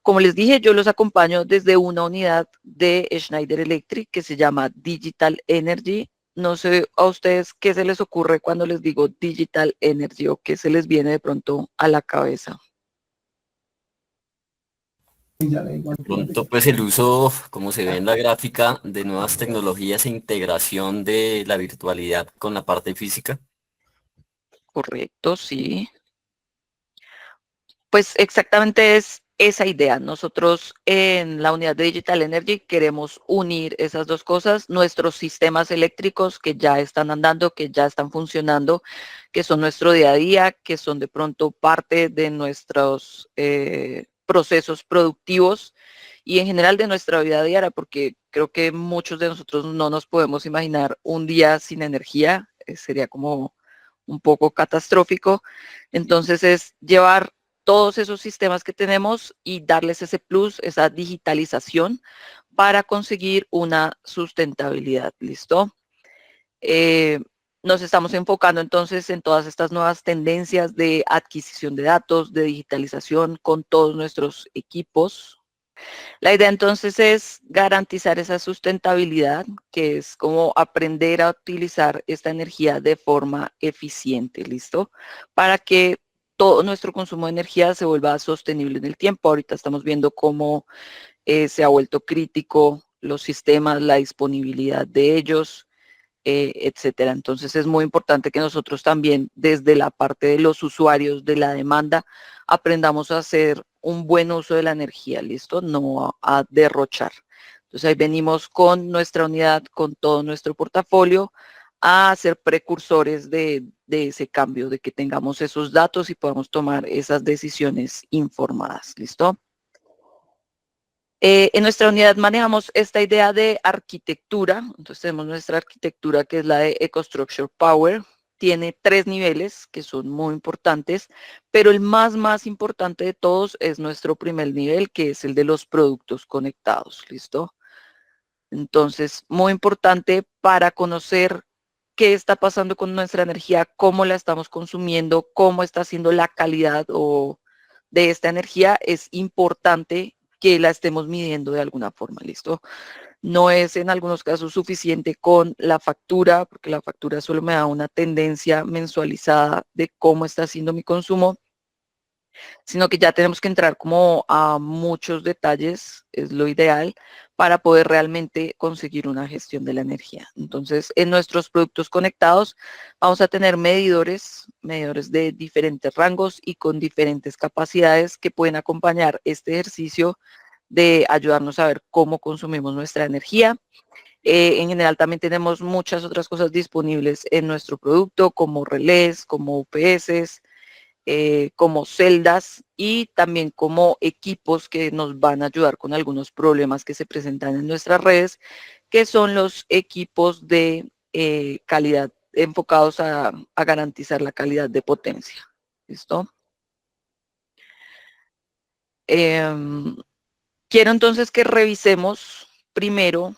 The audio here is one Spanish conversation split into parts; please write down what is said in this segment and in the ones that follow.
Como les dije, yo los acompaño desde una unidad de Schneider Electric que se llama Digital Energy. No sé a ustedes qué se les ocurre cuando les digo Digital Energy o qué se les viene de pronto a la cabeza. Pronto, pues el uso, como se ve en la gráfica, de nuevas tecnologías e integración de la virtualidad con la parte física. Correcto, sí. Pues exactamente es esa idea. Nosotros en la unidad de Digital Energy queremos unir esas dos cosas, nuestros sistemas eléctricos que ya están andando, que ya están funcionando, que son nuestro día a día, que son de pronto parte de nuestros procesos productivos y en general de nuestra vida diaria, porque creo que muchos de nosotros no nos podemos imaginar un día sin energía, sería como un poco catastrófico. Entonces es llevar todos esos sistemas que tenemos y darles ese plus, esa digitalización para conseguir una sustentabilidad. ¿Listo? Eh, Nos estamos enfocando entonces en todas estas nuevas tendencias de adquisición de datos, de digitalización con todos nuestros equipos. La idea entonces es garantizar esa sustentabilidad, que es como aprender a utilizar esta energía de forma eficiente, ¿listo? Para que todo nuestro consumo de energía se vuelva sostenible en el tiempo. Ahorita estamos viendo cómo se ha vuelto crítico los sistemas, la disponibilidad de ellos, etcétera. Entonces es muy importante que nosotros también desde la parte de los usuarios de la demanda aprendamos a hacer un buen uso de la energía, ¿listo? No a derrochar. Entonces ahí venimos con nuestra unidad, con todo nuestro portafolio, a ser precursores de ese cambio, de que tengamos esos datos y podamos tomar esas decisiones informadas, ¿listo? En nuestra unidad manejamos esta idea de arquitectura. Entonces tenemos nuestra arquitectura que es la de EcoStruxure Power. Tiene 3 niveles que son muy importantes, pero el más importante de todos es nuestro primer nivel, que es el de los productos conectados. ¿Listo? Entonces, muy importante para conocer qué está pasando con nuestra energía, cómo la estamos consumiendo, cómo está siendo la calidad de esta energía, es importante que la estemos midiendo de alguna forma, ¿listo? No es en algunos casos suficiente con la factura, porque la factura solo me da una tendencia mensualizada de cómo está siendo mi consumo, sino que ya tenemos que entrar como a muchos detalles, es lo ideal, para poder realmente conseguir una gestión de la energía. Entonces, en nuestros productos conectados vamos a tener medidores de diferentes rangos y con diferentes capacidades que pueden acompañar este ejercicio de ayudarnos a ver cómo consumimos nuestra energía. En general también tenemos muchas otras cosas disponibles en nuestro producto, como relés, como UPS, como celdas y también como equipos que nos van a ayudar con algunos problemas que se presentan en nuestras redes, que son los equipos de calidad enfocados a garantizar la calidad de potencia. ¿Listo? Em, Quiero entonces que revisemos primero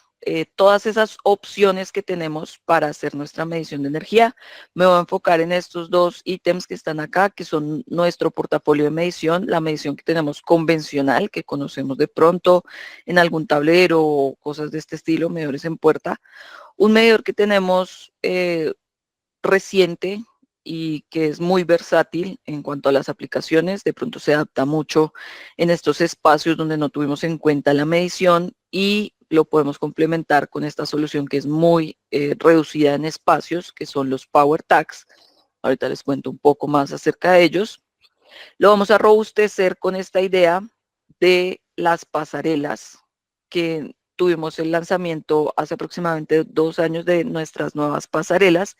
todas esas opciones que tenemos para hacer nuestra medición de energía. Me voy a enfocar en estos dos ítems que están acá, que son nuestro portafolio de medición, la medición que tenemos convencional, que conocemos de pronto en algún tablero o cosas de este estilo, medidores en puerta. Un medidor que tenemos reciente y que es muy versátil en cuanto a las aplicaciones. De pronto se adapta mucho en estos espacios donde no tuvimos en cuenta la medición y lo podemos complementar con esta solución que es muy reducida en espacios, que son los Power Tags. Ahorita les cuento un poco más acerca de ellos. Lo vamos a robustecer con esta idea de las pasarelas, que tuvimos el lanzamiento hace aproximadamente 2 años de nuestras nuevas pasarelas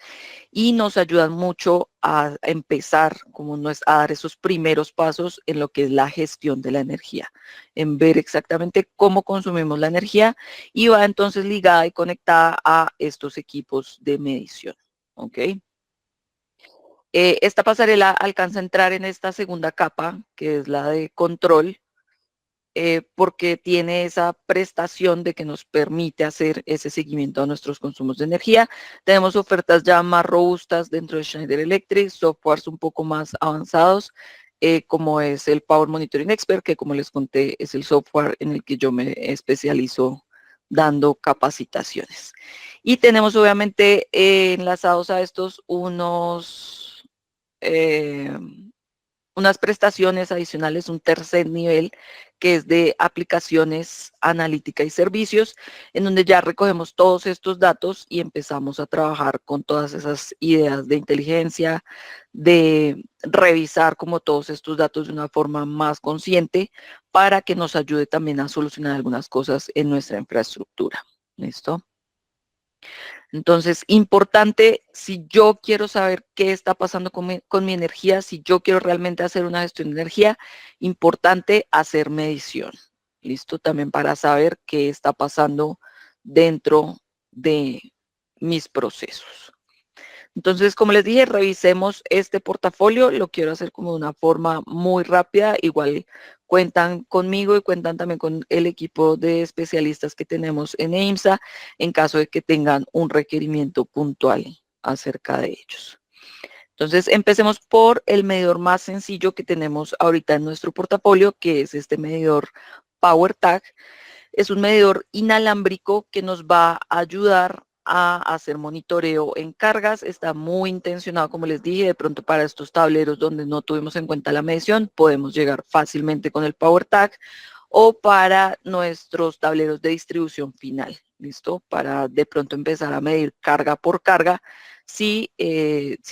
y nos ayudan mucho a empezar, como no es a dar esos primeros pasos en lo que es la gestión de la energía, en ver exactamente cómo consumimos la energía y va entonces ligada y conectada a estos equipos de medición. ¿Ok? Esta pasarela alcanza a entrar en esta segunda capa, que es la de control, porque tiene esa prestación de que nos permite hacer ese seguimiento a nuestros consumos de energía. Tenemos ofertas ya más robustas dentro de Schneider Electric, softwares un poco más avanzados como es el Power Monitoring Expert, que como les conté es el software en el que yo me especializo dando capacitaciones. Y tenemos obviamente enlazados a estos unas prestaciones adicionales, un tercer nivel que es de aplicaciones, analítica y servicios, en donde ya recogemos todos estos datos y empezamos a trabajar con todas esas ideas de inteligencia, de revisar como todos estos datos de una forma más consciente para que nos ayude también a solucionar algunas cosas en nuestra infraestructura. ¿Listo? Entonces, importante, si yo quiero saber qué está pasando con mi energía, si yo quiero realmente hacer una gestión de energía, importante hacer medición. ¿Listo? También para saber qué está pasando dentro de mis procesos. Entonces, como les dije, revisemos este portafolio. Lo quiero hacer como de una forma muy rápida. Igual cuentan conmigo y cuentan también con el equipo de especialistas que tenemos en EIMSA en caso de que tengan un requerimiento puntual acerca de ellos. Entonces, empecemos por el medidor más sencillo que tenemos ahorita en nuestro portafolio, que es este medidor PowerTag. Es un medidor inalámbrico que nos va a ayudar a hacer monitoreo en cargas. Está muy intencionado, como les dije, de pronto para estos tableros donde no tuvimos en cuenta la medición, podemos llegar fácilmente con el PowerTag o para nuestros tableros de distribución final, ¿listo? Para de pronto empezar a medir carga por carga si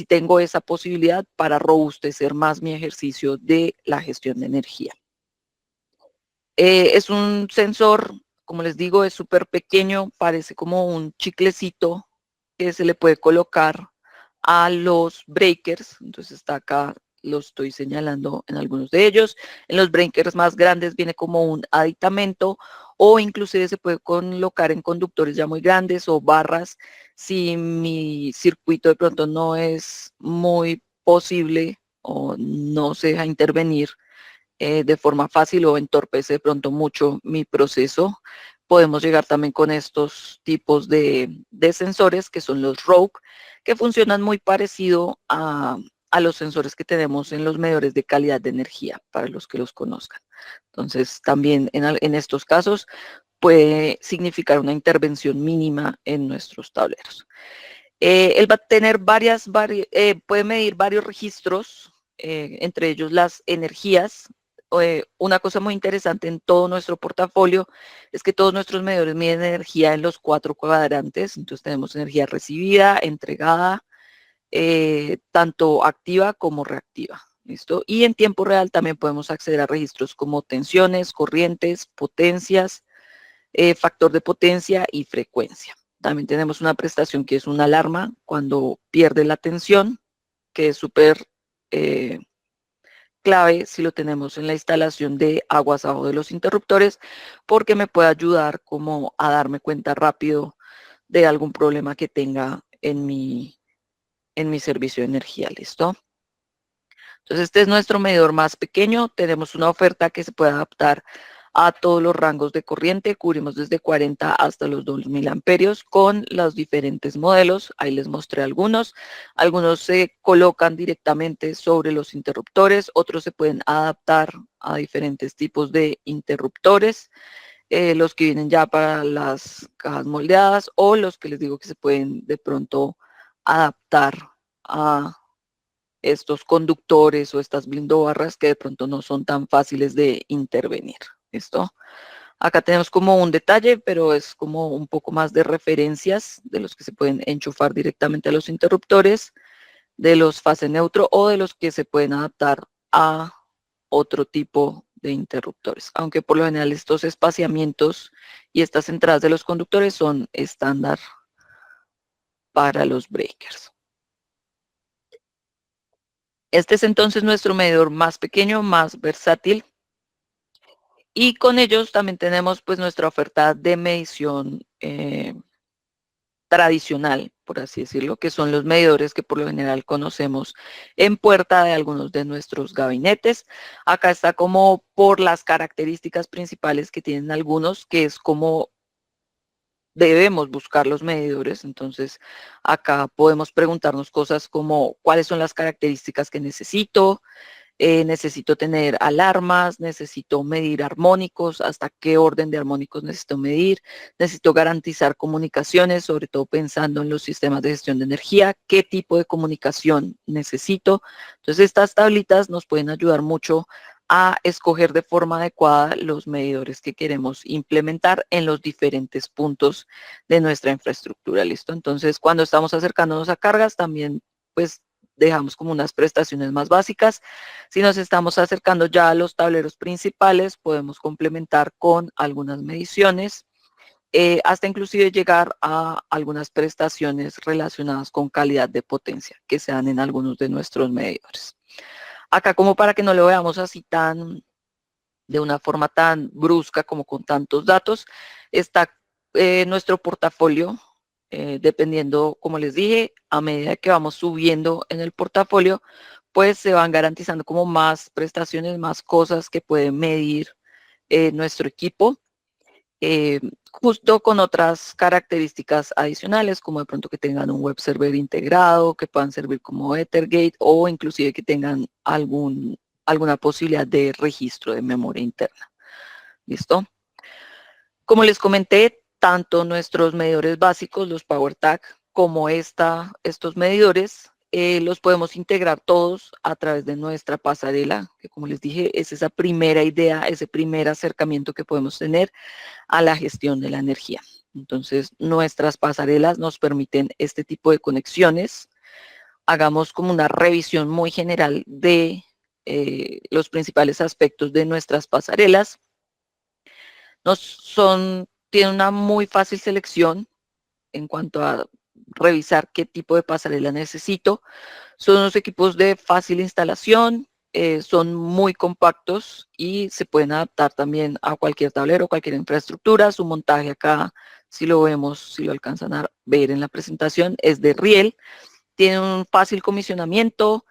tengo esa posibilidad para robustecer más mi ejercicio de la gestión de energía. Es un sensor, como les digo, es súper pequeño, parece como un chiclecito que se le puede colocar a los breakers. Entonces está acá, lo estoy señalando en algunos de ellos. En los breakers más grandes viene como un aditamento o inclusive se puede colocar en conductores ya muy grandes o barras si mi circuito de pronto no es muy posible o no se deja intervenir de forma fácil o entorpece de pronto mucho mi proceso. Podemos llegar también con estos tipos de sensores que son los Rogue, que funcionan muy parecido a los sensores que tenemos en los medidores de calidad de energía, para los que los conozcan. Entonces, también en estos casos puede significar una intervención mínima en nuestros tableros. Él va a tener puede medir varios registros, entre ellos las energías. Una cosa muy interesante en todo nuestro portafolio es que todos nuestros medidores miden energía en los 4 cuadrantes. Entonces tenemos energía recibida, entregada, tanto activa como reactiva. ¿Listo? Y en tiempo real también podemos acceder a registros como tensiones, corrientes, potencias, factor de potencia y frecuencia. También tenemos una prestación que es una alarma cuando pierde la tensión, que es súper clave si lo tenemos en la instalación de aguas abajo de los interruptores, porque me puede ayudar como a darme cuenta rápido de algún problema que tenga en mi servicio de energía. ¿Listo? Entonces, este es nuestro medidor más pequeño. Tenemos una oferta que se puede adaptar a todos los rangos de corriente. Cubrimos desde 40 hasta los 2000 amperios con los diferentes modelos. Ahí les mostré algunos. Algunos se colocan directamente sobre los interruptores. Otros se pueden adaptar a diferentes tipos de interruptores. Los que vienen ya para las cajas moldeadas o los que les digo que se pueden de pronto adaptar a estos conductores o estas blindobarras que de pronto no son tan fáciles de intervenir. ¿Listo? Acá tenemos como un detalle, pero es como un poco más de referencias de los que se pueden enchufar directamente a los interruptores, de los fase neutro o de los que se pueden adaptar a otro tipo de interruptores. Aunque por lo general estos espaciamientos y estas entradas de los conductores son estándar para los breakers. Este es entonces nuestro medidor más pequeño, más versátil. Y con ellos también tenemos pues nuestra oferta de medición tradicional, por así decirlo, que son los medidores que por lo general conocemos en puerta de algunos de nuestros gabinetes. Acá está como por las características principales que tienen algunos, que es como debemos buscar los medidores. Entonces, acá podemos preguntarnos cosas como cuáles son las características que necesito, necesito tener alarmas, necesito medir armónicos, hasta qué orden de armónicos necesito medir, necesito garantizar comunicaciones, sobre todo pensando en los sistemas de gestión de energía, qué tipo de comunicación necesito. Entonces, estas tablitas nos pueden ayudar mucho a escoger de forma adecuada los medidores que queremos implementar en los diferentes puntos de nuestra infraestructura, ¿listo? Entonces, cuando estamos acercándonos a cargas, también, pues, dejamos como unas prestaciones más básicas. Si nos estamos acercando ya a los tableros principales, podemos complementar con algunas mediciones, hasta inclusive llegar a algunas prestaciones relacionadas con calidad de potencia que se dan en algunos de nuestros medidores. Acá, como para que no lo veamos así de una forma tan brusca como con tantos datos, está nuestro portafolio, dependiendo, como les dije, a medida que vamos subiendo en el portafolio, pues se van garantizando como más prestaciones, más cosas que puede medir nuestro equipo, eh, justo con otras características adicionales, como de pronto que tengan un web server integrado, que puedan servir como Ethergate o inclusive que tengan alguna posibilidad de registro de memoria interna. ¿Listo? Como les comenté, tanto nuestros medidores básicos, los PowerTag, como estos medidores, los podemos integrar todos a través de nuestra pasarela, que como les dije, es esa primera idea, ese primer acercamiento que podemos tener a la gestión de la energía. Entonces, nuestras pasarelas nos permiten este tipo de conexiones. Hagamos como una revisión muy general de los principales aspectos de nuestras pasarelas. Tienen una muy fácil selección en cuanto a revisar qué tipo de pasarela necesito. Son unos equipos de fácil instalación, son muy compactos y se pueden adaptar también a cualquier tablero, cualquier infraestructura. Su montaje acá, si lo vemos, si lo alcanzan a ver en la presentación, es de riel. Tiene un fácil comisionamiento,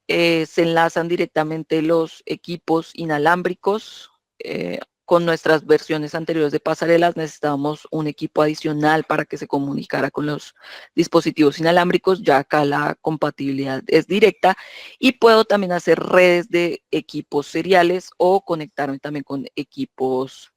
se enlazan directamente los equipos inalámbricos. Con nuestras versiones anteriores de pasarelas necesitábamos un equipo adicional para que se comunicara con los dispositivos inalámbricos. Ya acá la compatibilidad es directa y puedo también hacer redes de equipos seriales o conectarme también con equipos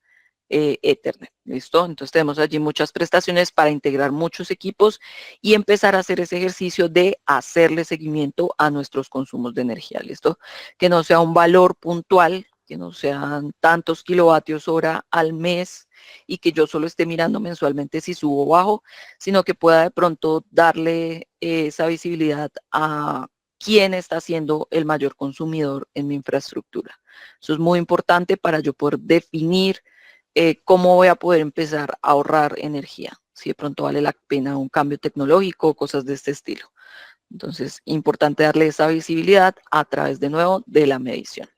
Ethernet, ¿listo? Entonces tenemos allí muchas prestaciones para integrar muchos equipos y empezar a hacer ese ejercicio de hacerle seguimiento a nuestros consumos de energía, ¿listo? Que no sea un valor puntual, que no sean tantos kilovatios hora al mes y que yo solo esté mirando mensualmente si subo o bajo, sino que pueda de pronto darle esa visibilidad a quién está siendo el mayor consumidor en mi infraestructura. Eso es muy importante para yo poder definir cómo voy a poder empezar a ahorrar energía, si de pronto vale la pena un cambio tecnológico, cosas de este estilo. Entonces, importante darle esa visibilidad a través de nuevo de la medición.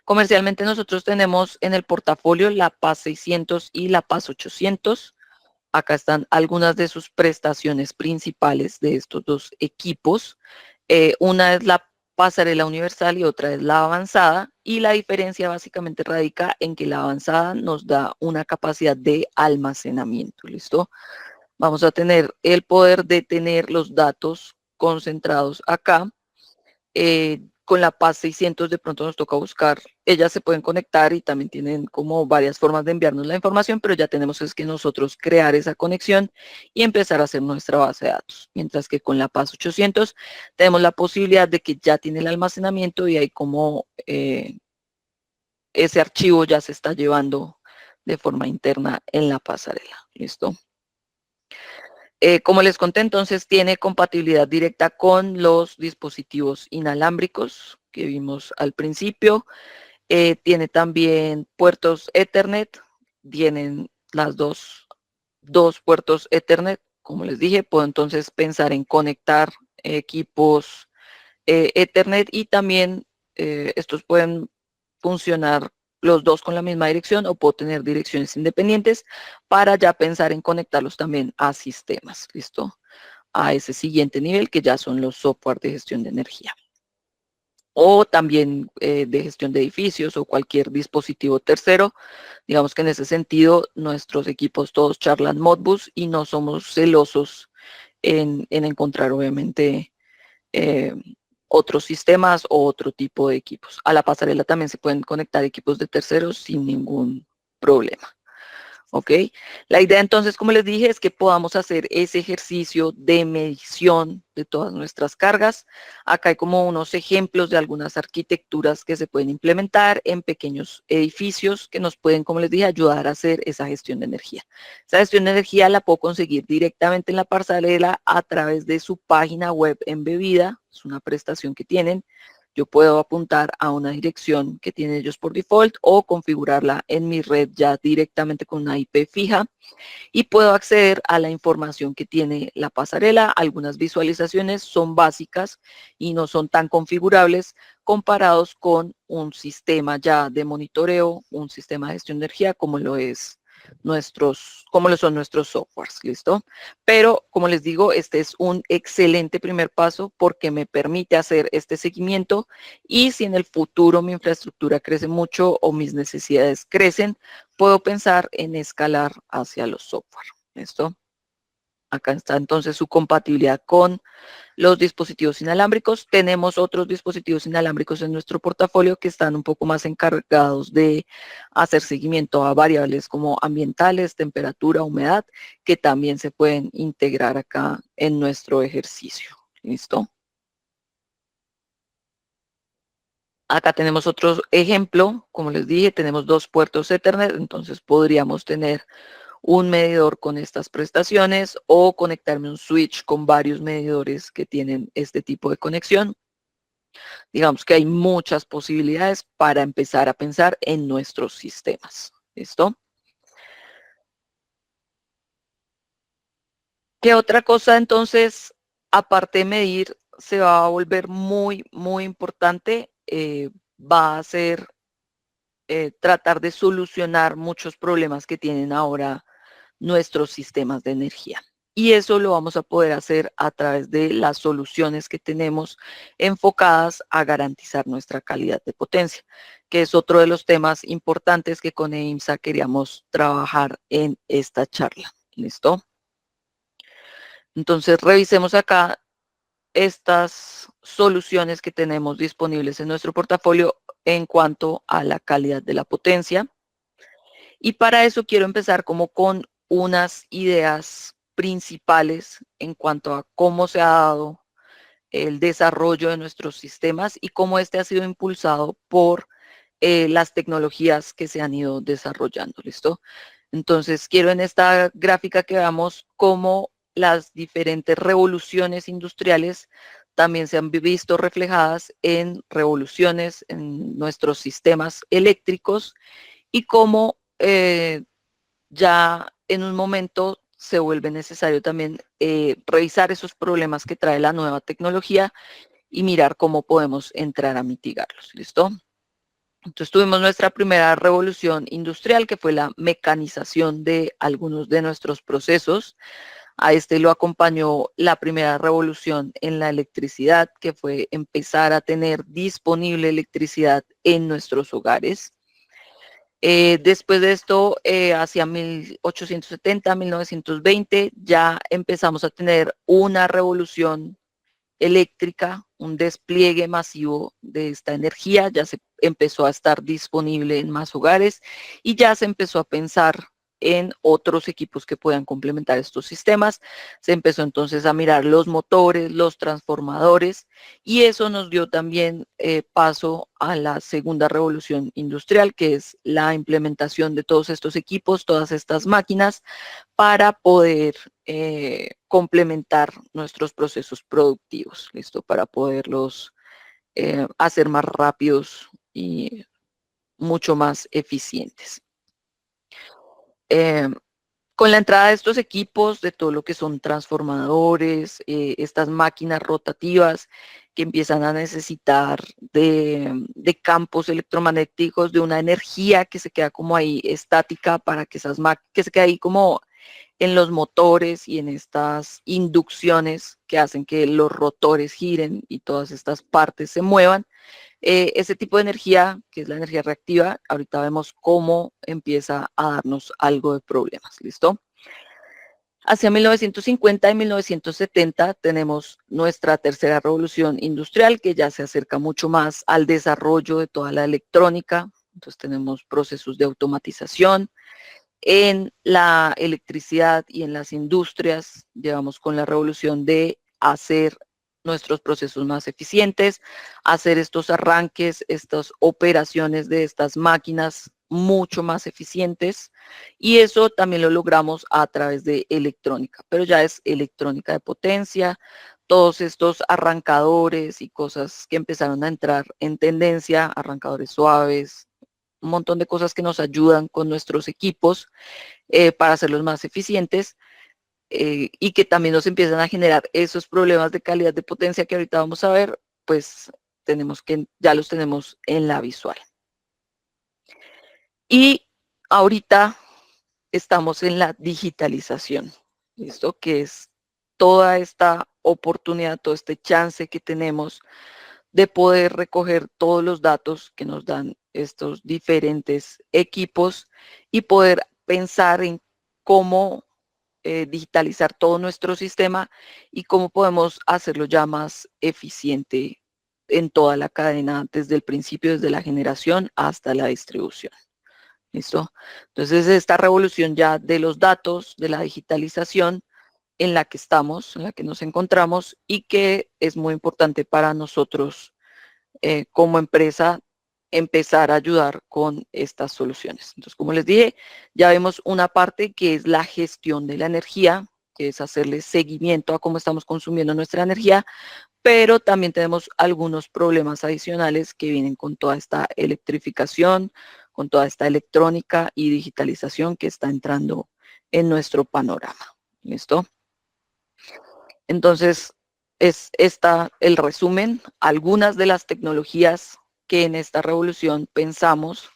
Comercialmente nosotros tenemos en el portafolio la PAS 600 y la PAS 800. Acá están algunas de sus prestaciones principales de estos dos equipos. Una es la pasarela universal y otra es la avanzada, y la diferencia básicamente radica en que la avanzada nos da una capacidad de almacenamiento, ¿listo? Vamos a tener el poder de tener los datos concentrados acá. Con la PAS 600 de pronto nos toca buscar, ellas se pueden conectar y también tienen como varias formas de enviarnos la información, pero ya tenemos es que nosotros crear esa conexión y empezar a hacer nuestra base de datos. Mientras que con la PAS 800 tenemos la posibilidad de que ya tiene el almacenamiento y hay como ese archivo ya se está llevando de forma interna en la pasarela. ¿Listo? Como les conté, entonces tiene compatibilidad directa con los dispositivos inalámbricos que vimos al principio. Tiene también puertos Ethernet, tienen las dos puertos Ethernet. Como les dije, puedo entonces pensar en conectar equipos Ethernet y también estos pueden funcionar los dos con la misma dirección o puedo tener direcciones independientes para ya pensar en conectarlos también a sistemas, ¿listo? A ese siguiente nivel que ya son los software de gestión de energía. O también de gestión de edificios o cualquier dispositivo tercero. Digamos que en ese sentido nuestros equipos todos charlan Modbus y no somos celosos en encontrar obviamente otros sistemas o otro tipo de equipos. A la pasarela también se pueden conectar equipos de terceros sin ningún problema. ¿Ok? La idea entonces, como les dije, es que podamos hacer ese ejercicio de medición de todas nuestras cargas. Acá hay como unos ejemplos de algunas arquitecturas que se pueden implementar en pequeños edificios que nos pueden, como les dije, ayudar a hacer esa gestión de energía. Esa gestión de energía la puedo conseguir directamente en la pasarela a través de su página web embebida. Es una prestación que tienen. Yo puedo apuntar a una dirección que tienen ellos por default o configurarla en mi red ya directamente con una IP fija y puedo acceder a la información que tiene la pasarela. Algunas visualizaciones son básicas y no son tan configurables comparados con un sistema ya de monitoreo, un sistema de gestión de energía como como lo son nuestros softwares, ¿listo? Pero, como les digo, este es un excelente primer paso porque me permite hacer este seguimiento y si en el futuro mi infraestructura crece mucho o mis necesidades crecen, puedo pensar en escalar hacia los software. ¿Listo? Acá está entonces su compatibilidad con los dispositivos inalámbricos. Tenemos otros dispositivos inalámbricos en nuestro portafolio que están un poco más encargados de hacer seguimiento a variables como ambientales, temperatura, humedad, que también se pueden integrar acá en nuestro ejercicio. ¿Listo? Acá tenemos otro ejemplo. Como les dije, tenemos dos puertos Ethernet, entonces podríamos tener un medidor con estas prestaciones o conectarme un switch con varios medidores que tienen este tipo de conexión. Digamos que hay muchas posibilidades para empezar a pensar en nuestros sistemas. ¿Listo? ¿Qué otra cosa entonces, aparte de medir, se va a volver muy, muy importante? Va a ser tratar de solucionar muchos problemas que tienen ahora nuestros sistemas de energía. Y eso lo vamos a poder hacer a través de las soluciones que tenemos enfocadas a garantizar nuestra calidad de potencia, que es otro de los temas importantes que con EIMSA queríamos trabajar en esta charla. ¿Listo? Entonces revisemos acá estas soluciones que tenemos disponibles en nuestro portafolio en cuanto a la calidad de la potencia. Y para eso quiero empezar como con unas ideas principales en cuanto a cómo se ha dado el desarrollo de nuestros sistemas y cómo este ha sido impulsado por las tecnologías que se han ido desarrollando. ¿Listo? Entonces, quiero en esta gráfica que veamos cómo las diferentes revoluciones industriales también se han visto reflejadas en revoluciones en nuestros sistemas eléctricos y cómo ya en un momento se vuelve necesario también revisar esos problemas que trae la nueva tecnología y mirar cómo podemos entrar a mitigarlos. ¿Listo? Entonces tuvimos nuestra primera revolución industrial, que fue la mecanización de algunos de nuestros procesos. A este lo acompañó la primera revolución en la electricidad, que fue empezar a tener disponible electricidad en nuestros hogares. Después de esto, hacia 1870, 1920, ya empezamos a tener una revolución eléctrica, un despliegue masivo de esta energía, ya se empezó a estar disponible en más hogares y ya se empezó a pensar en otros equipos que puedan complementar estos sistemas. Se empezó entonces a mirar los motores, los transformadores y eso nos dio también paso a la segunda revolución industrial, que es la implementación de todos estos equipos, todas estas máquinas para poder complementar nuestros procesos productivos, ¿listo? Para poderlos hacer más rápidos y mucho más eficientes. Eh, con la entrada de estos equipos, de todo lo que son transformadores, estas máquinas rotativas que empiezan a necesitar de campos electromagnéticos, de una energía que se queda como ahí estática para que esas máquinas, que se queda ahí como en los motores y en estas inducciones que hacen que los rotores giren y todas estas partes se muevan. Ese tipo de energía, que es la energía reactiva, ahorita vemos cómo empieza a darnos algo de problemas, ¿listo? Hacia 1950 y 1970 tenemos nuestra tercera revolución industrial, que ya se acerca mucho más al desarrollo de toda la electrónica. Entonces tenemos procesos de automatización. En la electricidad y en las industrias llevamos con la revolución de hacer nuestros procesos más eficientes, hacer estos arranques, estas operaciones de estas máquinas mucho más eficientes, y eso también lo logramos a través de electrónica, pero ya es electrónica de potencia, todos estos arrancadores y cosas que empezaron a entrar en tendencia, arrancadores suaves, un montón de cosas que nos ayudan con nuestros equipos para hacerlos más eficientes, y que también nos empiezan a generar esos problemas de calidad de potencia que ahorita vamos a ver, pues ya los tenemos en la visual. Y ahorita estamos en la digitalización, ¿listo? Que es toda esta oportunidad, todo este chance que tenemos de poder recoger todos los datos que nos dan estos diferentes equipos y poder pensar en cómo digitalizar todo nuestro sistema y cómo podemos hacerlo ya más eficiente en toda la cadena, desde el principio, desde la generación hasta la distribución. ¿Listo? Entonces, esta revolución ya de los datos, de la digitalización en la que estamos, en la que nos encontramos y que es muy importante para nosotros como empresa empezar a ayudar con estas soluciones. Entonces, como les dije, ya vemos una parte que es la gestión de la energía, que es hacerle seguimiento a cómo estamos consumiendo nuestra energía, pero también tenemos algunos problemas adicionales que vienen con toda esta electrificación, con toda esta electrónica y digitalización que está entrando en nuestro panorama. ¿Listo? Entonces, es el resumen, algunas de las tecnologías que en esta revolución pensamos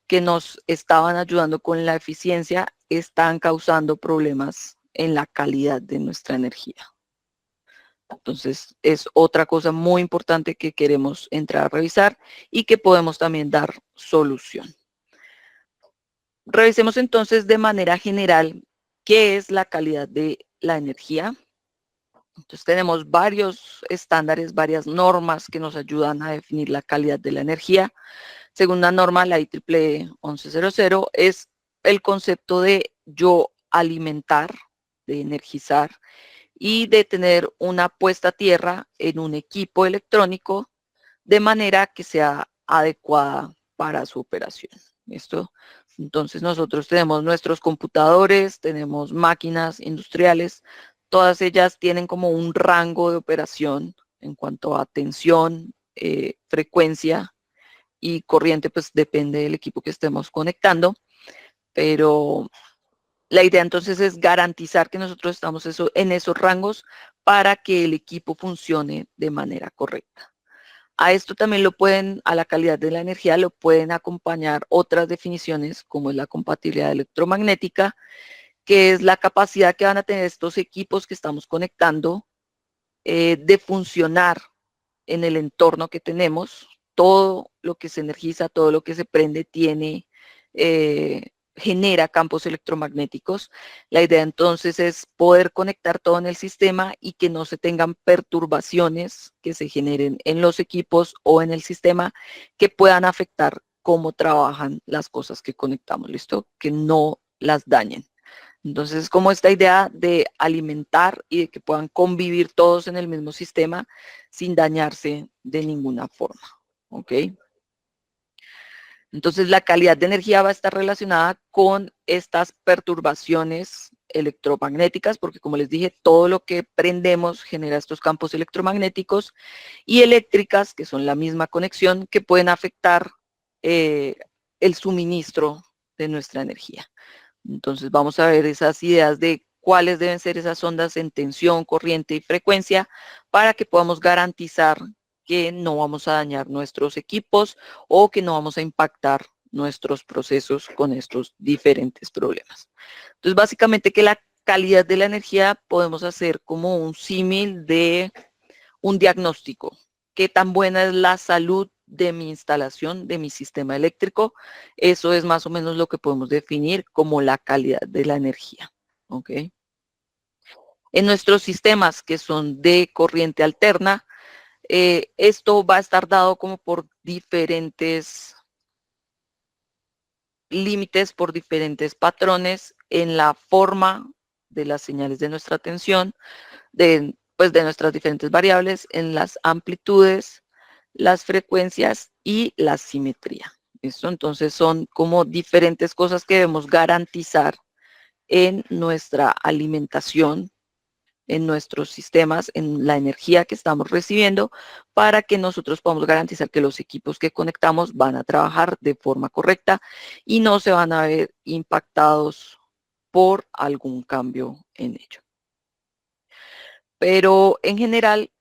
que nos estaban ayudando con la eficiencia están causando problemas en la calidad de nuestra energía. Entonces, es otra cosa muy importante que queremos entrar a revisar y que podemos también dar solución. Revisemos entonces de manera general qué es la calidad de la energía. Entonces tenemos varios estándares, varias normas que nos ayudan a definir la calidad de la energía. Según la norma, la IEEE 1100, es el concepto de yo alimentar, de energizar y de tener una puesta a tierra en un equipo electrónico de manera que sea adecuada para su operación. ¿Listo? Entonces nosotros tenemos nuestros computadores, tenemos máquinas industriales, todas ellas tienen como un rango de operación en cuanto a tensión, frecuencia y corriente, pues depende del equipo que estemos conectando, pero la idea entonces es garantizar que nosotros estamos en esos rangos para que el equipo funcione de manera correcta. A esto también a la calidad de la energía lo pueden acompañar otras definiciones como es la compatibilidad electromagnética, que es la capacidad que van a tener estos equipos que estamos conectando de funcionar en el entorno que tenemos. Todo lo que se energiza, todo lo que se prende genera campos electromagnéticos. La idea entonces es poder conectar todo en el sistema y que no se tengan perturbaciones que se generen en los equipos o en el sistema que puedan afectar cómo trabajan las cosas que conectamos, ¿listo? Que no las dañen. Entonces, es como esta idea de alimentar y de que puedan convivir todos en el mismo sistema sin dañarse de ninguna forma, ¿ok? Entonces, la calidad de energía va a estar relacionada con estas perturbaciones electromagnéticas, porque como les dije, todo lo que prendemos genera estos campos electromagnéticos y eléctricas, que son la misma conexión, que pueden afectar el suministro de nuestra energía. Entonces vamos a ver esas ideas de cuáles deben ser esas ondas en tensión, corriente y frecuencia para que podamos garantizar que no vamos a dañar nuestros equipos o que no vamos a impactar nuestros procesos con estos diferentes problemas. Entonces básicamente que la calidad de la energía podemos hacer como un símil de un diagnóstico. ¿Qué tan buena es la salud de mi instalación, de mi sistema eléctrico? Eso es más o menos lo que podemos definir como la calidad de la energía. ¿Ok? En nuestros sistemas que son de corriente alterna, esto va a estar dado como por diferentes límites, por diferentes patrones en la forma de las señales de nuestra tensión, pues de nuestras diferentes variables, en las amplitudes, las frecuencias y la simetría. ¿Listo? Entonces son como diferentes cosas que debemos garantizar en nuestra alimentación, en nuestros sistemas, en la energía que estamos recibiendo, para que nosotros podamos garantizar que los equipos que conectamos van a trabajar de forma correcta y no se van a ver impactados por algún cambio en ello. Pero en general,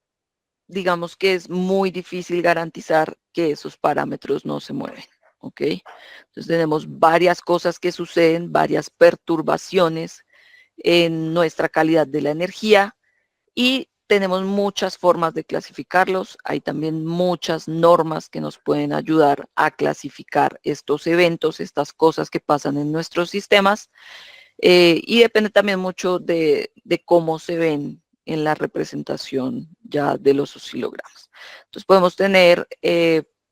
digamos que es muy difícil garantizar que esos parámetros no se mueven, ¿ok? Entonces tenemos varias cosas que suceden, varias perturbaciones en nuestra calidad de la energía y tenemos muchas formas de clasificarlos. Hay también muchas normas que nos pueden ayudar a clasificar estos eventos, estas cosas que pasan en nuestros sistemas. Y depende también mucho de cómo se ven en la representación ya de los oscilogramas. Entonces podemos tener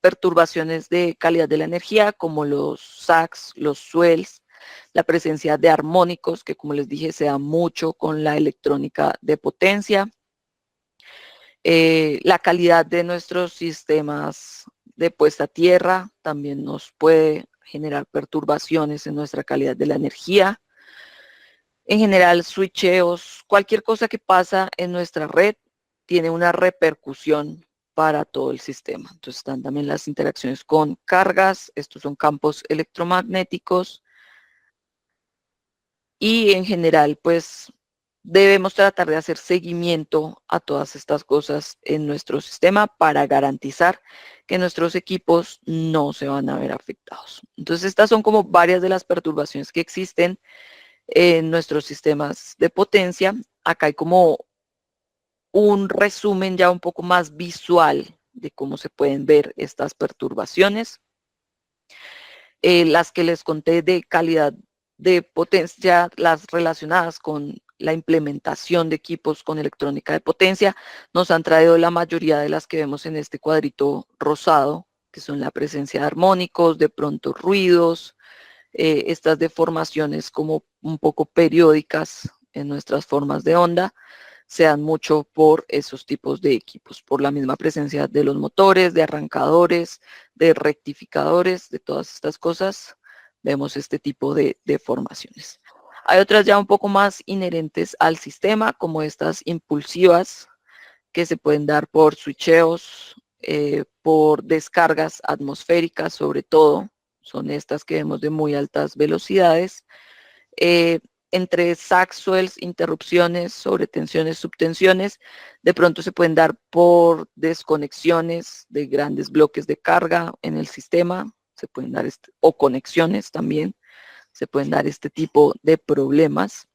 perturbaciones de calidad de la energía como los sacs, los swells, la presencia de armónicos, que como les dije se da mucho con la electrónica de potencia, la calidad de nuestros sistemas de puesta a tierra también nos puede generar perturbaciones en nuestra calidad de la energía. En general, switcheos, cualquier cosa que pasa en nuestra red tiene una repercusión para todo el sistema. Entonces están también las interacciones con cargas, estos son campos electromagnéticos y en general, pues debemos tratar de hacer seguimiento a todas estas cosas en nuestro sistema para garantizar que nuestros equipos no se van a ver afectados. Entonces estas son como varias de las perturbaciones que existen en nuestros sistemas de potencia. Acá hay como un resumen ya un poco más visual de cómo se pueden ver estas perturbaciones. Las que les conté de calidad de potencia, las relacionadas con la implementación de equipos con electrónica de potencia, nos han traído la mayoría de las que vemos en este cuadrito rosado, que son la presencia de armónicos, de pronto ruidos, estas deformaciones como un poco periódicas en nuestras formas de onda se dan mucho por esos tipos de equipos, por la misma presencia de los motores, de arrancadores, de rectificadores, de todas estas cosas, vemos este tipo de deformaciones. Hay otras ya un poco más inherentes al sistema, como estas impulsivas, que se pueden dar por switcheos, por descargas atmosféricas sobre todo, son estas que vemos de muy altas velocidades, eh, entre saxwells, interrupciones, sobretensiones, subtensiones, de pronto se pueden dar por desconexiones de grandes bloques de carga en el sistema, se pueden dar o conexiones también, se pueden dar este tipo de problemas.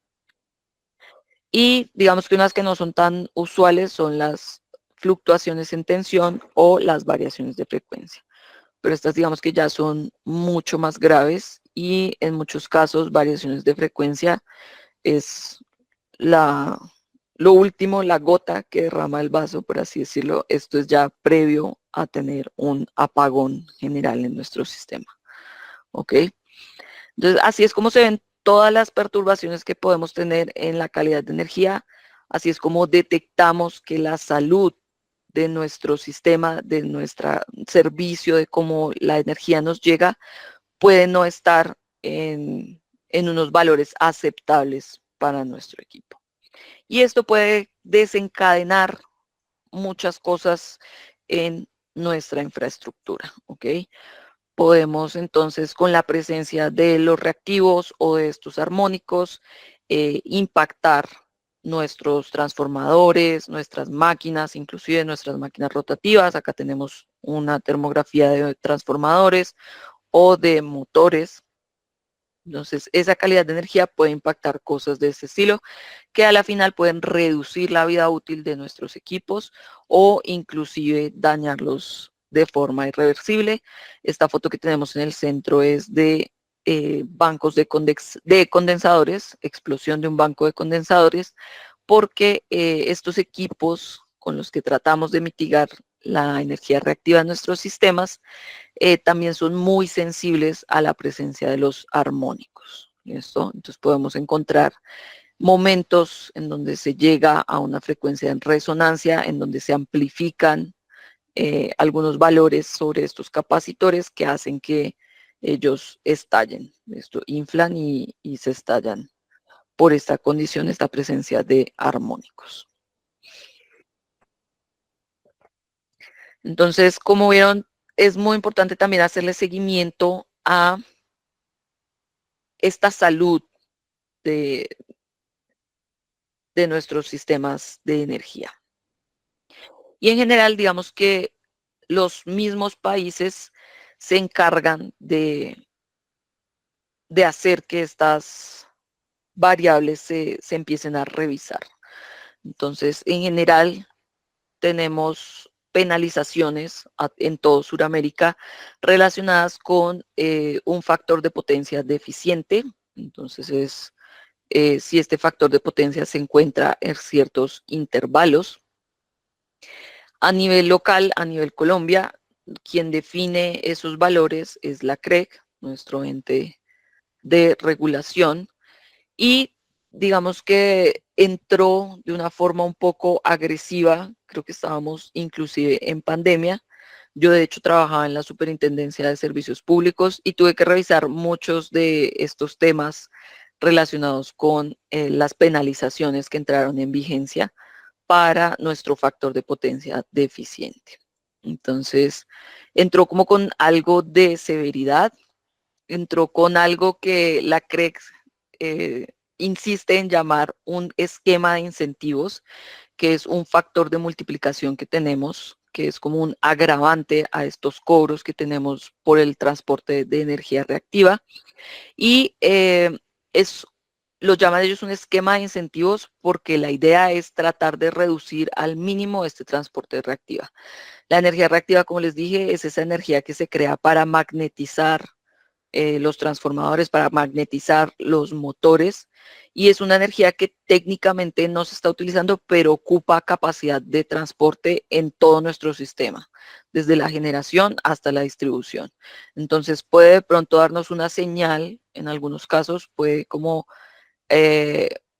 Y digamos que unas que no son tan usuales son las fluctuaciones en tensión o las variaciones de frecuencia. Pero estas digamos que ya son mucho más graves y en muchos casos variaciones de frecuencia es la, lo último, la gota que derrama el vaso, por así decirlo. Esto es ya previo a tener un apagón general en nuestro sistema. ¿Ok? Entonces, así es como se ven todas las perturbaciones que podemos tener en la calidad de energía. Así es como detectamos que la salud de nuestro sistema, de nuestro servicio, de cómo la energía nos llega, puede no estar en unos valores aceptables para nuestro equipo. Y esto puede desencadenar muchas cosas en nuestra infraestructura, ¿ok? Podemos entonces, con la presencia de los reactivos o de estos armónicos, impactar nuestros transformadores, nuestras máquinas, inclusive nuestras máquinas rotativas. Acá tenemos una termografía de transformadores o de motores. Entonces, esa calidad de energía puede impactar cosas de ese estilo que a la final pueden reducir la vida útil de nuestros equipos o inclusive dañarlos de forma irreversible. Esta foto que tenemos en el centro es de bancos de condensadores, explosión de un banco de condensadores. porque estos equipos con los que tratamos de mitigar la energía reactiva en nuestros sistemas también son muy sensibles a la presencia de los armónicos. ¿Listo? Entonces podemos encontrar momentos en donde se llega a una frecuencia en resonancia, en donde se amplifican algunos valores sobre estos capacitores que hacen que ellos estallen. Esto inflan y se estallan por esta condición, esta presencia de armónicos. Entonces, como vieron, es muy importante también hacerle seguimiento a esta salud de, de nuestros sistemas de energía. Y en general, digamos que los mismos países se encargan de hacer que estas variables se empiecen a revisar. Entonces, en general, tenemos penalizaciones en todo Sudamérica relacionadas con un factor de potencia deficiente. Entonces, si este factor de potencia se encuentra en ciertos intervalos. A nivel local, a nivel Colombia, quien define esos valores es la CREC, nuestro ente de regulación, y digamos que entró de una forma un poco agresiva, creo que estábamos inclusive en pandemia. Yo de hecho trabajaba en la Superintendencia de Servicios Públicos y tuve que revisar muchos de estos temas relacionados con las penalizaciones que entraron en vigencia para nuestro factor de potencia deficiente. Entonces, entró como con algo de severidad, entró con algo que la CREC insiste en llamar un esquema de incentivos, que es un factor de multiplicación que tenemos, que es como un agravante a estos cobros que tenemos por el transporte de energía reactiva. Y lo llaman ellos un esquema de incentivos porque la idea es tratar de reducir al mínimo este transporte reactiva. La energía reactiva, como les dije, es esa energía que se crea para magnetizar los transformadores, para magnetizar los motores, y es una energía que técnicamente no se está utilizando, pero ocupa capacidad de transporte en todo nuestro sistema, desde la generación hasta la distribución. Entonces puede de pronto darnos una señal, en algunos casos puede como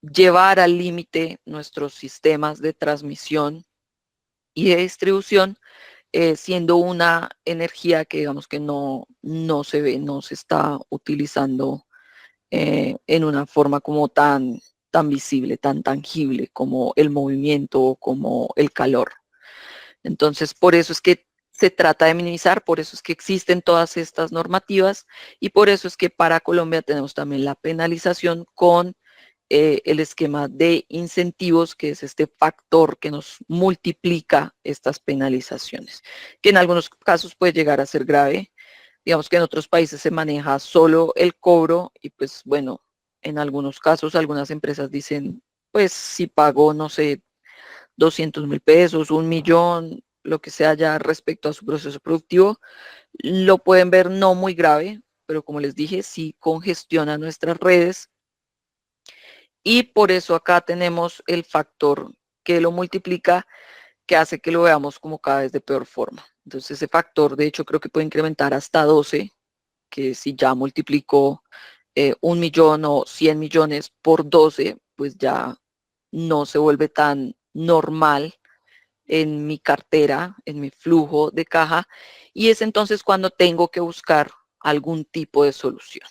llevar al límite nuestros sistemas de transmisión y de distribución, siendo una energía que digamos que no se ve, no se está utilizando en una forma como tan visible, tan tangible como el movimiento, como el calor. Entonces, por eso es que se trata de minimizar, por eso es que existen todas estas normativas y por eso es que para Colombia tenemos también la penalización con el esquema de incentivos, que es este factor que nos multiplica estas penalizaciones, que en algunos casos puede llegar a ser grave. Digamos que en otros países se maneja solo el cobro y pues bueno, en algunos casos algunas empresas dicen, pues si pago, no sé, 200.000 pesos, 1 millón, lo que sea ya respecto a su proceso productivo, lo pueden ver no muy grave, pero como les dije, sí congestiona nuestras redes y por eso acá tenemos el factor que lo multiplica, que hace que lo veamos como cada vez de peor forma. Entonces ese factor, de hecho, creo que puede incrementar hasta 12, que si ya multiplico 1 millón o 100 millones por 12, pues ya no se vuelve tan normal en mi cartera, en mi flujo de caja, y es entonces cuando tengo que buscar algún tipo de solución.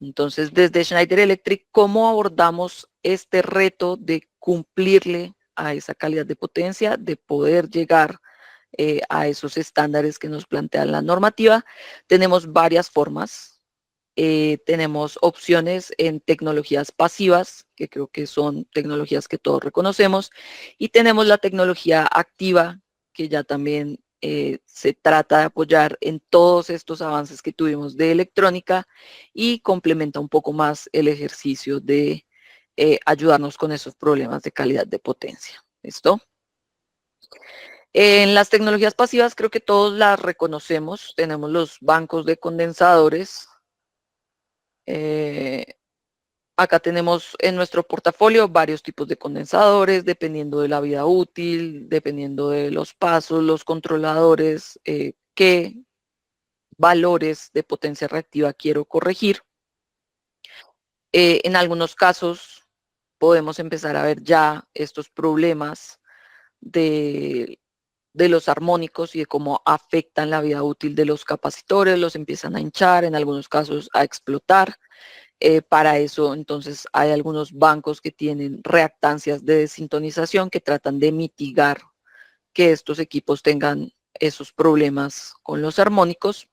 Entonces, desde Schneider Electric, ¿cómo abordamos este reto de cumplirle a esa calidad de potencia, de poder llegar a esos estándares que nos plantea la normativa? Tenemos varias formas. Tenemos opciones en tecnologías pasivas, que creo que son tecnologías que todos reconocemos, y tenemos la tecnología activa, que ya también se trata de apoyar en todos estos avances que tuvimos de electrónica y complementa un poco más el ejercicio de ayudarnos con esos problemas de calidad de potencia. ¿Listo? En las tecnologías pasivas creo que todos las reconocemos. Tenemos los bancos de condensadores, Acá tenemos en nuestro portafolio varios tipos de condensadores, dependiendo de la vida útil, dependiendo de los pasos, los controladores, qué valores de potencia reactiva quiero corregir. En algunos casos podemos empezar a ver ya estos problemas de, de los armónicos y de cómo afectan la vida útil de los capacitores, los empiezan a hinchar, en algunos casos a explotar. Para eso, entonces, hay algunos bancos que tienen reactancias de desintonización que tratan de mitigar que estos equipos tengan esos problemas con los armónicos,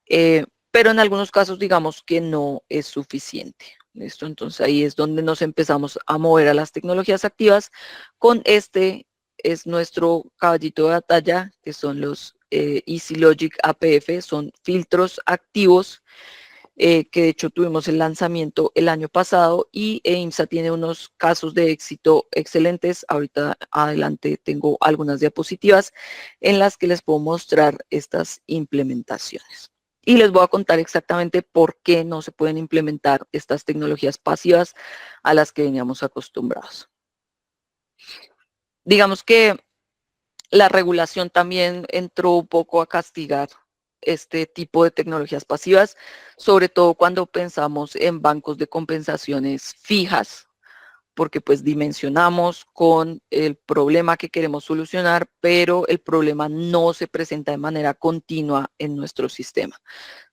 pero en algunos casos digamos que no es suficiente. ¿Listo? Entonces ahí es donde nos empezamos a mover a las tecnologías activas. Con este es nuestro caballito de batalla, que son los Easy Logic APF, son filtros activos que de hecho tuvimos el lanzamiento el año pasado y IMSA tiene unos casos de éxito excelentes. Ahorita adelante tengo algunas diapositivas en las que les puedo mostrar estas implementaciones. Y les voy a contar exactamente por qué no se pueden implementar estas tecnologías pasivas a las que veníamos acostumbrados. Digamos que la regulación también entró un poco a castigar este tipo de tecnologías pasivas, sobre todo cuando pensamos en bancos de compensaciones fijas, porque pues dimensionamos con el problema que queremos solucionar, pero el problema no se presenta de manera continua en nuestro sistema.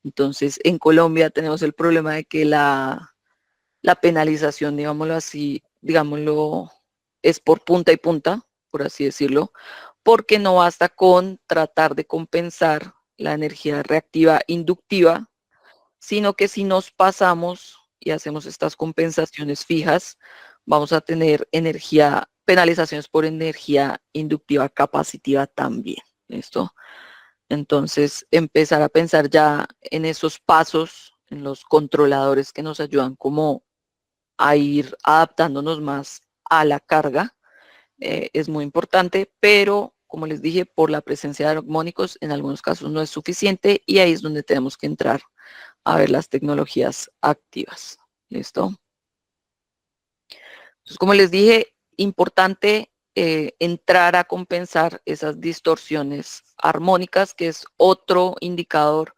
Entonces, en Colombia tenemos el problema de que la penalización, digámoslo así, digámoslo, es por punta y punta, por así decirlo, porque no basta con tratar de compensar la energía reactiva inductiva, sino que si nos pasamos y hacemos estas compensaciones fijas, vamos a tener penalizaciones por energía inductiva capacitiva también. ¿Listo? Entonces, empezar a pensar ya en esos pasos, en los controladores que nos ayudan como a ir adaptándonos más a la carga, es muy importante, pero como les dije, por la presencia de armónicos en algunos casos no es suficiente y ahí es donde tenemos que entrar a ver las tecnologías activas. ¿Listo? Entonces, como les dije, importante entrar a compensar esas distorsiones armónicas, que es otro indicador,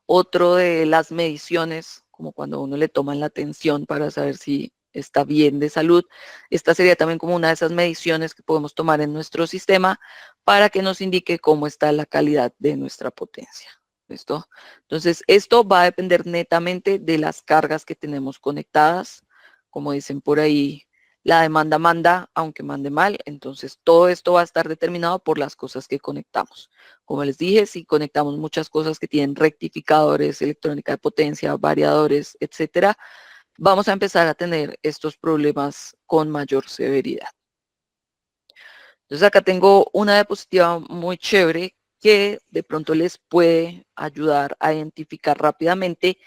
otro de las mediciones, como cuando uno le toman la tensión para saber si está bien de salud. Esta sería también como una de esas mediciones que podemos tomar en nuestro sistema para que nos indique cómo está la calidad de nuestra potencia. ¿Listo? Entonces, esto va a depender netamente de las cargas que tenemos conectadas. Como dicen por ahí, la demanda manda, aunque mande mal. Entonces, todo esto va a estar determinado por las cosas que conectamos. Como les dije, si conectamos muchas cosas que tienen rectificadores, electrónica de potencia, variadores, etcétera, vamos a empezar a tener estos problemas con mayor severidad. Entonces, acá tengo una diapositiva muy chévere que de pronto les puede ayudar a identificar rápidamente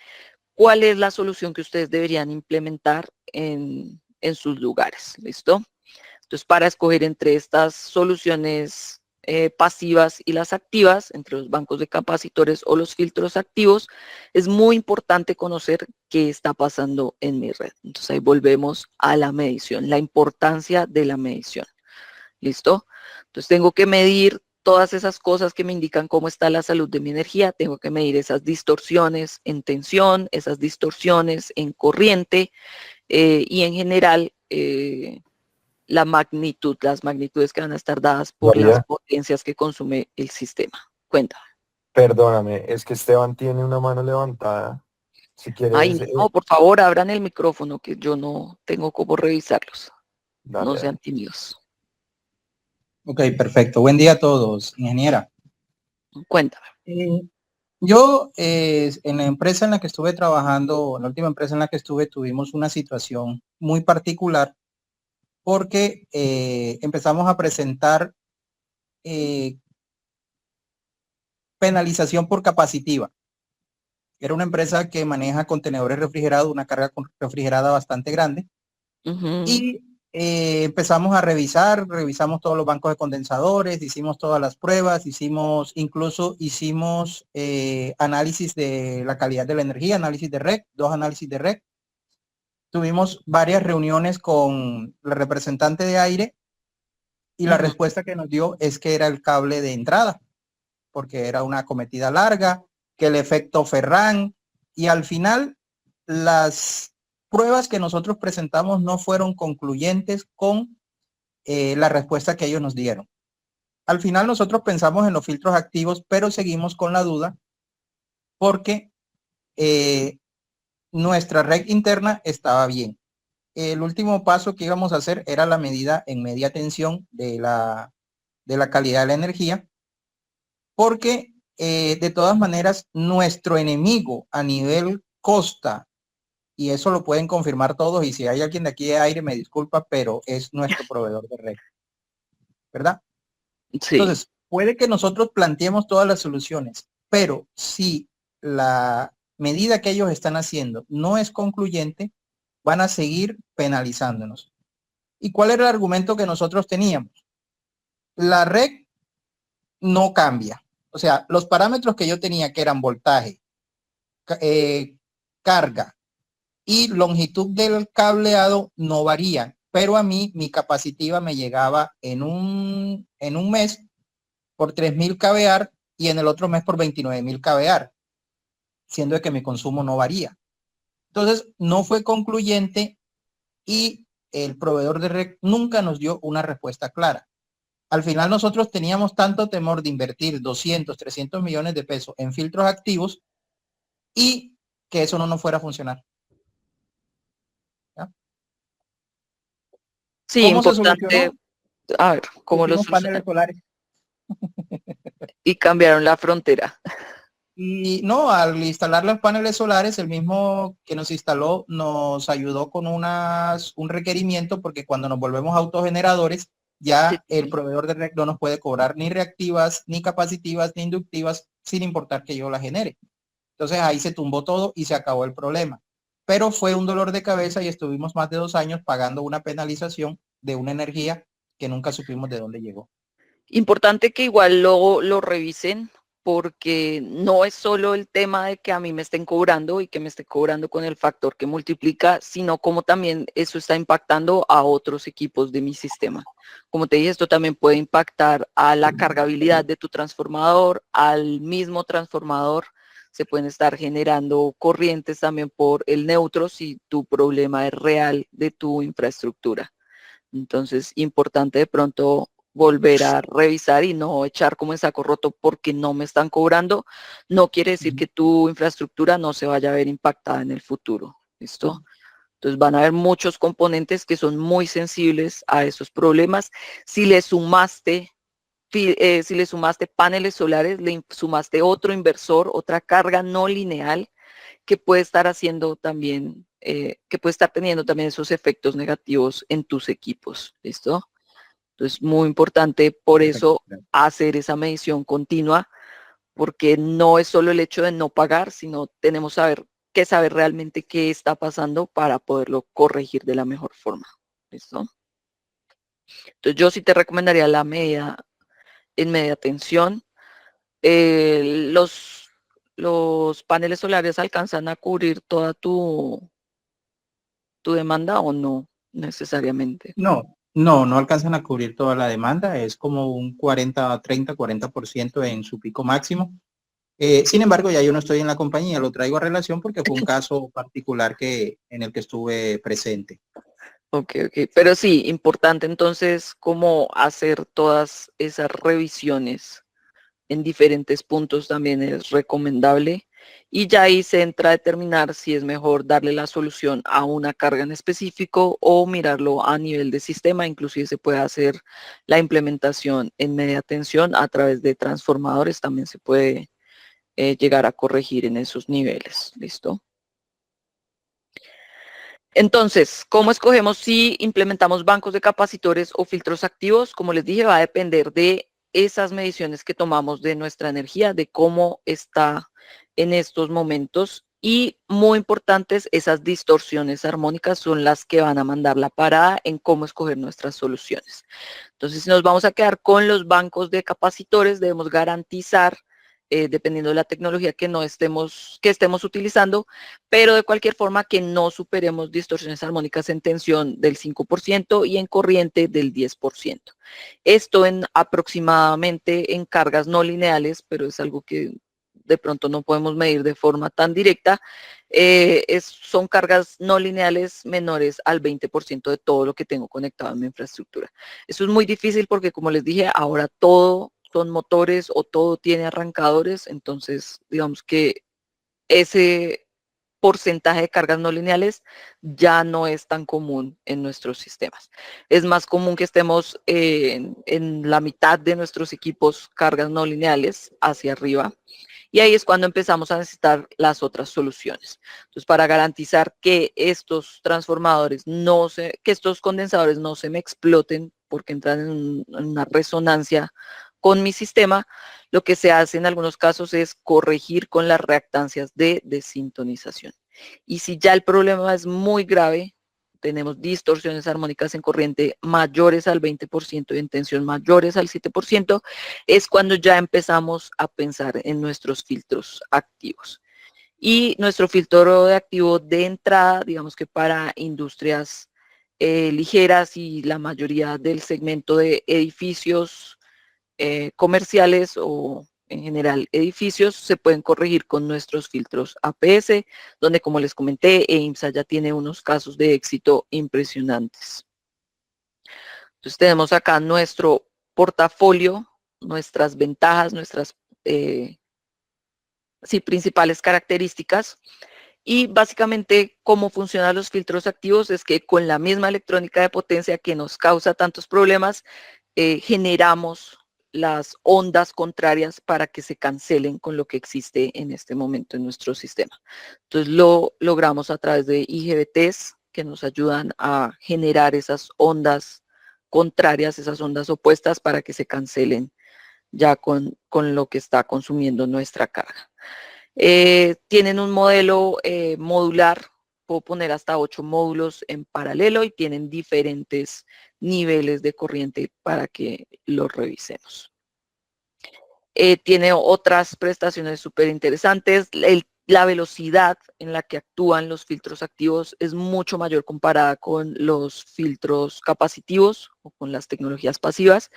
cuál es la solución que ustedes deberían implementar en sus lugares. ¿Listo? Entonces, para escoger entre estas soluciones pasivas y las activas, entre los bancos de capacitores o los filtros activos, es muy importante conocer qué está pasando en mi red. Entonces, ahí volvemos a la medición, la importancia de la medición. ¿Listo? Entonces, tengo que medir todas esas cosas que me indican cómo está la salud de mi energía. Tengo que medir esas distorsiones en tensión, esas distorsiones en corriente y en general las magnitudes que van a estar dadas por las María, potencias que consume el sistema. Cuenta. perdóname, es que Esteban tiene una mano levantada. Si quieres, Ay, no, por favor, abran el micrófono que yo no tengo cómo revisarlos. No dale, sean dale. tímidos. Ok, perfecto. Buen día a todos, ingeniera. Cuéntame. Yo en la empresa en la que estuve trabajando, la última empresa en la que estuve, tuvimos una situación muy particular porque empezamos a presentar penalización por capacitiva. Era una empresa que maneja contenedores refrigerados, una carga refrigerada bastante grande. Y empezamos a revisamos todos los bancos de condensadores, hicimos todas las pruebas, incluso hicimos análisis de la calidad de la energía, análisis de REC, 2 análisis de REC. tuvimos varias reuniones con la representante de aire y la respuesta que nos dio es que era el cable de entrada, porque era una acometida larga, que el efecto Ferran, y al final las pruebas que nosotros presentamos no fueron concluyentes con la respuesta que ellos nos dieron. Al final nosotros pensamos en los filtros activos, pero seguimos con la duda porque nuestra red interna estaba bien. El último paso que íbamos a hacer era la medida en media tensión de la calidad de la energía, porque de todas maneras nuestro enemigo a nivel costa, y eso lo pueden confirmar todos, y si hay alguien de aquí de aire me disculpa, pero es nuestro proveedor de red, ¿verdad? Sí. Entonces, puede que nosotros planteemos todas las soluciones, pero si la medida que ellos están haciendo no es concluyente, van a seguir penalizándonos. ¿Y cuál era el argumento que nosotros teníamos? La red no cambia. O sea, los parámetros que yo tenía, que eran voltaje, carga y longitud del cableado, no varían. Pero a mí, mi capacitiva me llegaba en un mes por 3.000 kVAR y en el otro mes por 29.000 kVAR, siendo que mi consumo no varía. Entonces, no fue concluyente y el proveedor de red nunca nos dio una respuesta clara. Al final nosotros teníamos tanto temor de invertir 200, 300 millones de pesos en filtros activos y que eso no nos fuera a funcionar. ¿Ya? Sí, ¿Cómo se importante. solucionó? A ver, ¿cómo lo paneles solares. Y cambiaron la frontera. Y no, al instalar los paneles solares, el mismo que nos instaló nos ayudó con un requerimiento, porque cuando nos volvemos autogeneradores, ya el proveedor de red no nos puede cobrar ni reactivas, ni capacitivas, ni inductivas, sin importar que yo la genere. Entonces ahí se tumbó todo y se acabó el problema. Pero fue un dolor de cabeza y estuvimos más de 2 años pagando una penalización de una energía que nunca supimos de dónde llegó. Importante que igual lo revisen, porque no es solo el tema de que a mí me estén cobrando y que me esté cobrando con el factor que multiplica, sino como también eso está impactando a otros equipos de mi sistema. Como te dije, esto también puede impactar a la cargabilidad de tu transformador, al mismo transformador. Se pueden estar generando corrientes también por el neutro si tu problema es real de tu infraestructura. Entonces, importante de pronto volver a revisar y no echar como en saco roto porque no me están cobrando. No quiere decir que tu infraestructura no se vaya a ver impactada en el futuro. ¿Listo? Entonces van a haber muchos componentes que son muy sensibles a esos problemas. Si le sumaste paneles solares, le sumaste otro inversor, otra carga no lineal que puede estar haciendo también, que puede estar teniendo también esos efectos negativos en tus equipos. ¿Listo? Entonces, muy importante por eso hacer esa medición continua, porque no es solo el hecho de no pagar, sino tenemos que saber realmente qué está pasando para poderlo corregir de la mejor forma. ¿Listo? Entonces, yo sí te recomendaría la medida en media tensión. Los paneles solares alcanzan a cubrir toda tu demanda o no necesariamente. No alcanzan a cubrir toda la demanda, es como un 40% en su pico máximo. Sin embargo, ya yo no estoy en la compañía, lo traigo a relación porque fue un caso particular en el que estuve presente. Ok. Pero sí, importante entonces cómo hacer todas esas revisiones en diferentes puntos también es recomendable. Y ya ahí se entra a determinar si es mejor darle la solución a una carga en específico o mirarlo a nivel de sistema. Inclusive se puede hacer la implementación en media tensión a través de transformadores. También se puede llegar a corregir en esos niveles. ¿Listo? Entonces, ¿cómo escogemos si implementamos bancos de capacitores o filtros activos? Como les dije, va a depender de esas mediciones que tomamos de nuestra energía, de cómo está en estos momentos. Y muy importantes, esas distorsiones armónicas son las que van a mandar la parada en cómo escoger nuestras soluciones. Entonces, si nos vamos a quedar con los bancos de capacitores, debemos garantizar dependiendo de la tecnología que estemos utilizando, pero de cualquier forma que no superemos distorsiones armónicas en tensión del 5% y en corriente del 10%. Esto aproximadamente en cargas no lineales, pero es algo que de pronto no podemos medir de forma tan directa, son cargas no lineales menores al 20% de todo lo que tengo conectado en mi infraestructura. Eso es muy difícil porque, como les dije, ahora todo son motores o todo tiene arrancadores, entonces digamos que ese porcentaje de cargas no lineales ya no es tan común en nuestros sistemas. Es más común que estemos en la mitad de nuestros equipos cargas no lineales hacia arriba. Y ahí es cuando empezamos a necesitar las otras soluciones. Entonces, para garantizar que estos transformadores que estos condensadores no se me exploten porque entran en una resonancia con mi sistema, lo que se hace en algunos casos es corregir con las reactancias de desintonización. Y si ya el problema es muy grave, tenemos distorsiones armónicas en corriente mayores al 20% y en tensión mayores al 7%, es cuando ya empezamos a pensar en nuestros filtros activos. Y nuestro filtro de activo de entrada, digamos que para industrias ligeras y la mayoría del segmento de edificios comerciales o en general edificios, se pueden corregir con nuestros filtros APS, donde, como les comenté, EIMSA ya tiene unos casos de éxito impresionantes. Entonces tenemos acá nuestro portafolio, nuestras ventajas, nuestras principales características. Y básicamente cómo funcionan los filtros activos es que con la misma electrónica de potencia que nos causa tantos problemas, generamos las ondas contrarias para que se cancelen con lo que existe en este momento en nuestro sistema. Entonces lo logramos a través de IGBTs que nos ayudan a generar esas ondas contrarias, esas ondas opuestas para que se cancelen ya con lo que está consumiendo nuestra carga. Tienen un modelo modular, puedo poner hasta 8 módulos en paralelo y tienen diferentes niveles de corriente para que los revisemos. Tiene otras prestaciones súper interesantes. La velocidad en la que actúan los filtros activos es mucho mayor comparada con los filtros capacitivos o con las tecnologías pasivas,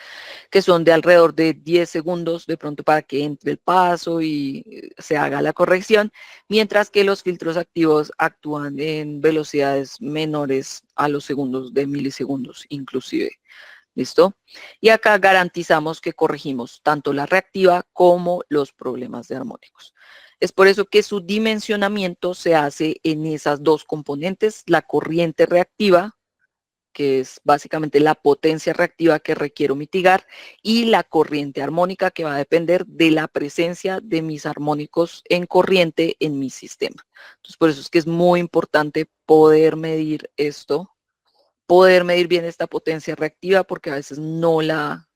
que son de alrededor de 10 segundos de pronto para que entre el paso y se haga la corrección, mientras que los filtros activos actúan en velocidades menores a los segundos de milisegundos inclusive. ¿Listo? Y acá garantizamos que corregimos tanto la reactiva como los problemas de armónicos. Es por eso que su dimensionamiento se hace en esas dos componentes, la corriente reactiva, que es básicamente la potencia reactiva que requiero mitigar, y la corriente armónica, que va a depender de la presencia de mis armónicos en corriente en mi sistema. Entonces, por eso es que es muy importante poder medir esto, poder medir bien esta potencia reactiva, porque a veces no la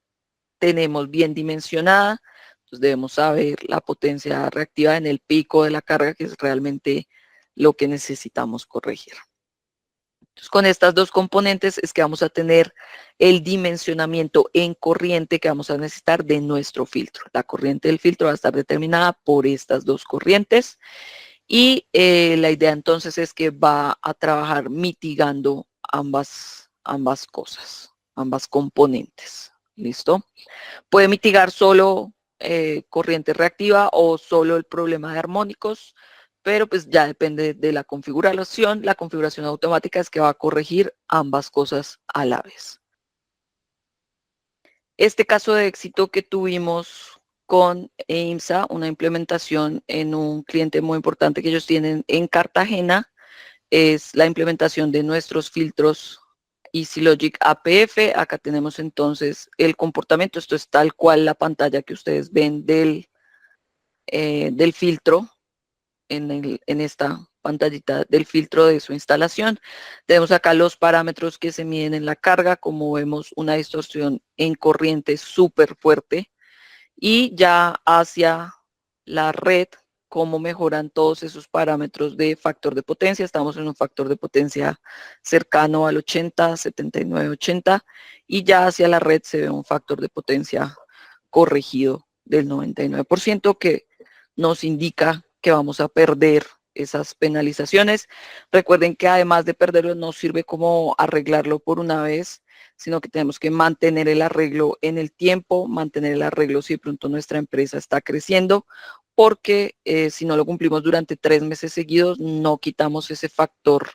tenemos bien dimensionada. Entonces debemos saber la potencia reactiva en el pico de la carga, que es realmente lo que necesitamos corregir. Entonces, con estas dos componentes es que vamos a tener el dimensionamiento en corriente que vamos a necesitar de nuestro filtro. La corriente del filtro va a estar determinada por estas dos corrientes y la idea entonces es que va a trabajar mitigando ambas cosas, ambas componentes. ¿Listo? Puede mitigar solo corriente reactiva o solo el problema de armónicos, pero pues ya depende de la configuración. La configuración automática es que va a corregir ambas cosas a la vez. Este caso de éxito que tuvimos con EIMSA, una implementación en un cliente muy importante que ellos tienen en Cartagena, es la implementación de nuestros filtros EasyLogic APF. Acá tenemos entonces el comportamiento. Esto es tal cual la pantalla que ustedes ven del filtro en esta pantallita del filtro de su instalación. Tenemos acá los parámetros que se miden en la carga. Como vemos, una distorsión en corriente súper fuerte. Y ya hacia la red, cómo mejoran todos esos parámetros de factor de potencia. Estamos en un factor de potencia cercano al 80, 79, 80. Y ya hacia la red se ve un factor de potencia corregido del 99%, que nos indica que vamos a perder esas penalizaciones. Recuerden que además de perderlo, no sirve como arreglarlo por una vez, sino que tenemos que mantener el arreglo en el tiempo, mantener el arreglo si de pronto nuestra empresa está creciendo, porque si no lo cumplimos durante 3 meses seguidos, no quitamos ese factor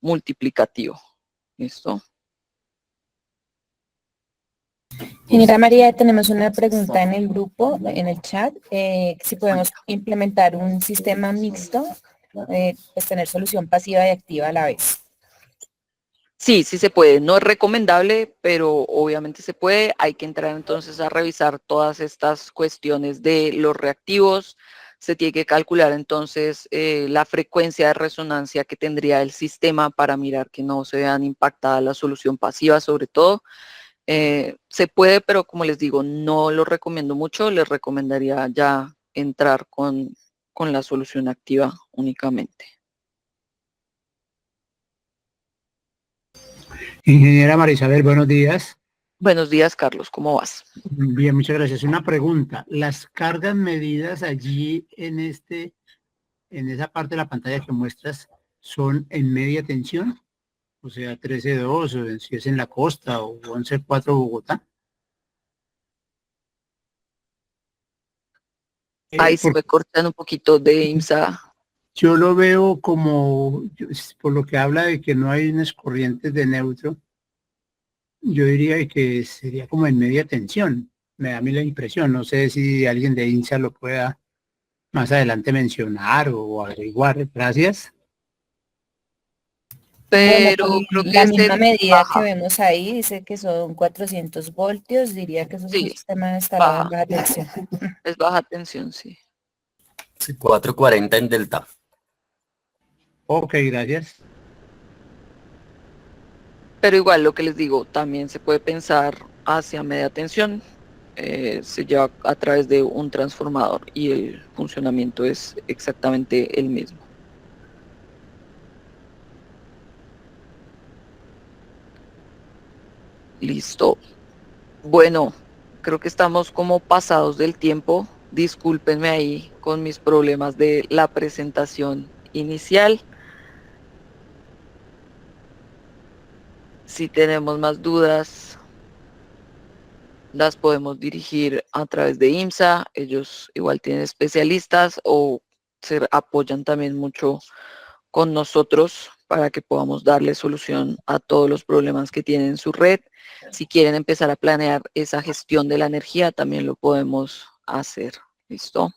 multiplicativo. ¿Listo? Ingeniera María, tenemos una pregunta en el grupo, en el chat, si podemos implementar un sistema mixto, pues tener solución pasiva y activa a la vez. Sí, sí se puede. No es recomendable, pero obviamente se puede. Hay que entrar entonces a revisar todas estas cuestiones de los reactivos. Se tiene que calcular entonces la frecuencia de resonancia que tendría el sistema para mirar que no se vean impactada la solución pasiva, sobre todo. Se puede, pero como les digo, no lo recomiendo mucho. Les recomendaría ya entrar con la solución activa únicamente. Ingeniera Marisabel, buenos días. Buenos días, Carlos. ¿Cómo vas? Bien, muchas gracias. Una pregunta. ¿Las cargas medidas allí en esa parte de la pantalla que muestras son en media tensión? O sea, 13.2, o si es en la costa, o 11.4 Bogotá. Ahí se me cortan un poquito de IMSA. Yo lo veo como, por lo que habla de que no hay unas corrientes de neutro, yo diría que sería como en media tensión. Me da a mí la impresión. No sé si alguien de INSA lo pueda más adelante mencionar o averiguar. Gracias. Pero bueno, creo que la es misma en medida baja. que vemos ahí dice que son 400 voltios, diría que eso es un Sí, sistema instalado en baja. baja tensión. Es baja tensión, sí. 440 en delta. Ok, gracias. Pero igual lo que les digo, también se puede pensar hacia media tensión. Se lleva a través de un transformador y el funcionamiento es exactamente el mismo. Listo. Bueno, creo que estamos como pasados del tiempo. Discúlpenme ahí con mis problemas de la presentación inicial. Si tenemos más dudas, las podemos dirigir a través de IMSA. Ellos igual tienen especialistas o se apoyan también mucho con nosotros para que podamos darle solución a todos los problemas que tienen en su red. Si quieren empezar a planear esa gestión de la energía, también lo podemos hacer. ¿Listo?